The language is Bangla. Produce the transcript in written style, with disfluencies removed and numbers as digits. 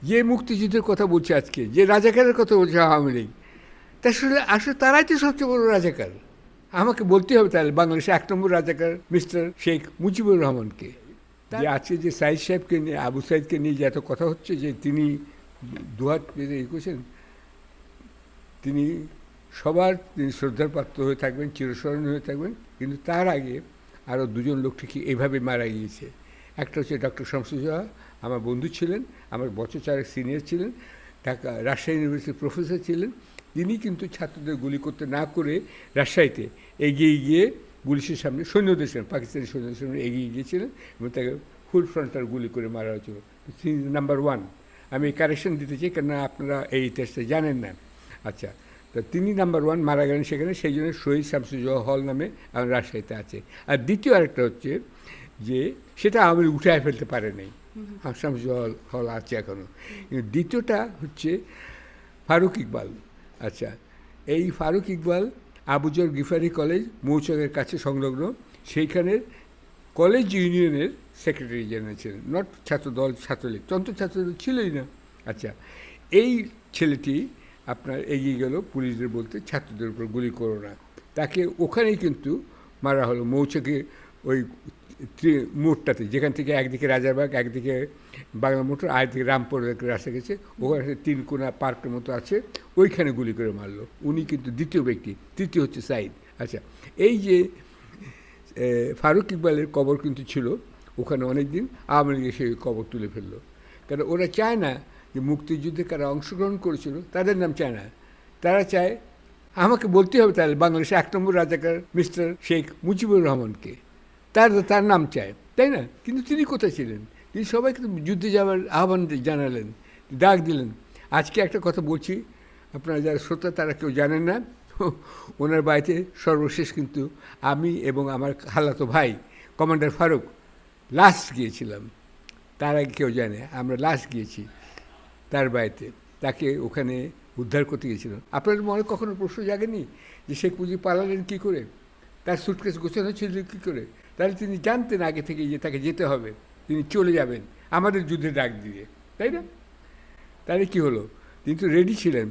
যে মুক্তিযুদ্ধের কথা বলছে আজকে, যে রাজাকারের কথা বলছে আওয়ামী লীগ, তা আসলে তারাই তো সবচেয়ে বড় রাজাকার। আমাকে বলতে হবে তাহলে বাংলাদেশে 1 নম্বর রাজাকার মিস্টার শেখ মুজিবুর রহমানকে। যে আজকে যে সাইদ সাহেবকে নিয়ে, আবু সাইদকে নিয়ে যে এত কথা হচ্ছে যে তিনি দুহাত পেতে করেছেন, তিনি তিনি শ্রদ্ধার পাত্র হয়ে থাকবেন, চিরস্মরণীয় হয়ে থাকবেন। কিন্তু তার আগে আরও দুজন লোক ঠিকই এভাবে মারা গিয়েছে। একটা হচ্ছে ডক্টর শামসুজ্জোহা, আমার বন্ধু ছিলেন, আমার বছর 4 সিনিয়র ছিলেন, ঢাকা রাজশাহী ইউনিভার্সিটির প্রফেসর ছিলেন। তিনি কিন্তু ছাত্রদের গুলি করতে না করে রাজশাহীতে এগিয়ে গিয়ে পুলিশের সামনে, সৈন্যদের সামনে, পাকিস্তানি সৈন্যদের সামনে এগিয়ে গিয়েছিলেন এবং তাকে ফুল ফ্রন্টাল গুলি করে মারা হয়েছিল। নাম্বার 1। আমি কারেকশন দিতে চাই, কেননা আপনারা এই ইতিহাসটা জানেন না। আচ্ছা, তো তিনি নাম্বার 1 মারা গেলেন সেখানে, সেই জন্য শহীদ শামসুজ্জোহা হল নামে আমার রাজশাহীতে আছে। আর দ্বিতীয় আরেকটা হচ্ছে যে সেটা আমি উঠায় ফেলতে পারে নাই, শামসুজ্জোহা হল আছে এখনও। কিন্তু দ্বিতীয়টা হচ্ছে ফারুক ইকবাল। আচ্ছা, এই ফারুক ইকবাল আবুজর গিফারি কলেজ মৌচাকের কাছে সংলগ্ন, সেইখানের কলেজ ইউনিয়নের সেক্রেটারি জেনারেল ছিলেন, নট ছাত্রদল ছাত্রলীগ, তন্ত্র ছাত্রদল ছিলই না। আচ্ছা, এই ছেলেটি আপনার এগিয়ে গেল পুলিশদের বলতে ছাত্রদের উপর গুলি করো না, তাকে ওখানেই কিন্তু মারা হলো মৌচাকে, ওই মোড়টাতে, যেখান থেকে একদিকে রাজারবাগ, একদিকে বাংলা মোটর, আরেকদিকে রামপুর রাস্তা গেছে, ওখানে 3 কোনা পার্কের মতো আছে, ওইখানে গুলি করে মারলো। উনি কিন্তু দ্বিতীয় ব্যক্তি, তৃতীয় হচ্ছে সাইদ। আচ্ছা, এই যে ফারুক ইকবালের কবর কিন্তু ছিল ওখানে অনেক দিন, আওয়ামী লীগে সেই কবর তুলে ফেললো। কারণ ওরা চায় না যে মুক্তিযুদ্ধে কারা অংশগ্রহণ করেছিল তাদের নাম চায় না, তারা চায়, আমাকে বলতে হবে তাহলে বাংলাদেশে 1 নম্বর রাজাকার মিস্টার শেখ মুজিবুর রহমানকে, তার নাম চায়, তাই না? কিন্তু তিনি কোথায় ছিলেন? তিনি সবাইকে যুদ্ধে যাওয়ার আহ্বান জানালেন, ডাক দিলেন। আজকে একটা কথা বলছি, আপনারা যারা শ্রোতা তারা কেউ জানেন না, ওনার বাড়িতে সর্বশেষ কিন্তু আমি এবং আমার খালাতো ভাই কমান্ডার ফারুক লাস্ট গিয়েছিলাম। তার আগে কেউ জানে, আমরা লাস্ট গিয়েছি তার বাড়িতে, তাকে ওখানে উদ্ধার করতে গিয়েছিলাম। আপনাদের মনে কখনো প্রশ্ন জাগেনি যে শেখ মুজিব পালালেন কী করে, তার সুটকেস গোছানো ছিল কী করে? তাহলে তিনি জানতেন আগে থেকে যে তাকে যেতে হবে, তিনি চলে যাবেন আমাদের যুদ্ধে ডাক দিয়ে, তাই না? তাহলে কী হলো? তিনি তো রেডি ছিলেন।